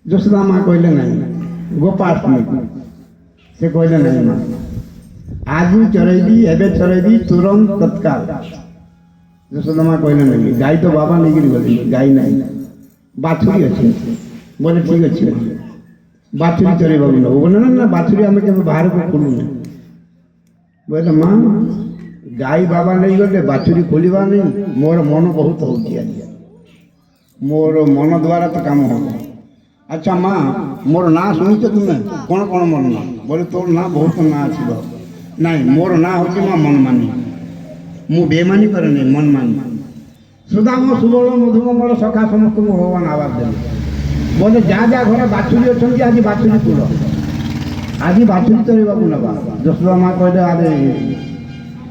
ଯଶୋଦା ମା କହିଲେ ନାହିଁ ଗୋପାଷ୍ଟମୀ ସେ କହିଲେ ନାହିଁ ମା ଆଜି ଚରେଇବି ଏବେ ଚରେଇବି ତୁରନ୍ତ ତତ୍କାଳ। ଯଶୋଦା ମା କହିଲେ ନାହିଁ ଗାଈ ତ ବାବା ନେଇକିରି ଗଲେ ଗାଈ ନାହିଁ ବାଛୁରୀ ଅଛି ବୋଲେ ଠିକ ଅଛି ବାଛୁରୀ ଚରେଇବାକୁ ନେବ ବୋଲେ ନା ବାଛୁରୀ ଆମେ କେବେ ବାହାରକୁ ଖୋଲୁନି ବୋଇଲେ ମା ଗାଈ ବାବା ନେଇଗଲେ ବାଛୁରୀ ଖୋଲିବା ନାହିଁ ମୋର ମନ ବହୁତ ହଉଛି ଆଜି ମୋର ମନ ଦ୍ୱାରା ତ କାମ ହବ। ଆଚ୍ଛା ମା ମୋର ନାଁ ଶୁଣିଛ ତୁମେ କ'ଣ କ'ଣ ମୋର ନାଁ ବୋଲେ ତୋର ନାଁ ବହୁତ ନାଁ ଅଛି ନାଇଁ ମୋର ନାଁ ହେଉଛି ମା ମନମାନି ମୁଁ ବେମାନି କରେ ନାହିଁ ମନମାନି ସୁଦାମ ସୁବଳ ମଧୁମଙ୍ଗଳ ସଖା ସମସ୍ତଙ୍କୁ ଭଗବାନ ଆବାସ ଦେଲେ ବୋଲେ ଯାହା ଯାହା ଘରେ ବାଛୁରୀ ଅଛନ୍ତି ଆଜି ବାଛୁରୀ କୁଳ ଆଜି ବାଛୁରୀ ଚରେଇବାକୁ ନେବା। ଯଶୋଦା ମା କହିଲେ ଆରେ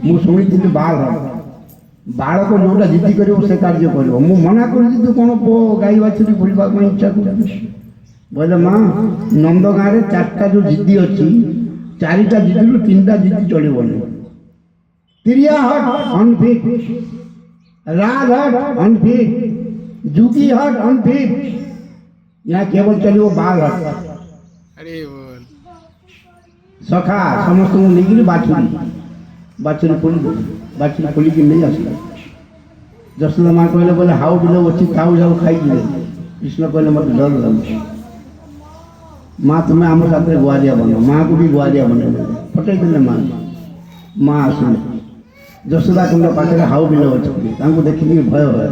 ମୁଁ ଶୁଣିଥିଲି ବାଳକ ଯେଉଁଟା ଜିଦି କରିବ ସେ କାର୍ଯ୍ୟ କରିବ ମୁଁ ମନା କରୁଛି ତୁ କ'ଣ ପୁଅ ଗାଈ ବାଛୁରୀ ଖୋଲିବା ପାଇଁ ଇଚ୍ଛା କରୁଛୁ ବୋଇଲେ ମା ନନ୍ଦ ଗାଁରେ 4ଟା ଯେଉଁ ଜିଦି ଅଛି 4ଟା ଜିଦିରୁ 3ଟା ଜିଦି ଚଳିବନି। ତିରିଆ ହଟ୍ ଅନଫିଟ୍ राज हट अनफिट जुकी हट अनफिट यहाँ केवल चलिए बाल हट सखा समस्त नहीं बाछुरी बाछुरी खोली बाछुरी खोल कि नहीं आस यशोदा माँ कहले बोले हाउ बिलो अच्छी खाऊ जाऊ खाई कृष्ण कहले मत डर लगे माँ तुम्हें आम साथ गुआरिया बन माँ को भी गुआरिया बने फटे देने माँ आसले यशोदा कुंड पाखे हाउ बिल अच्छे देखिए भय भय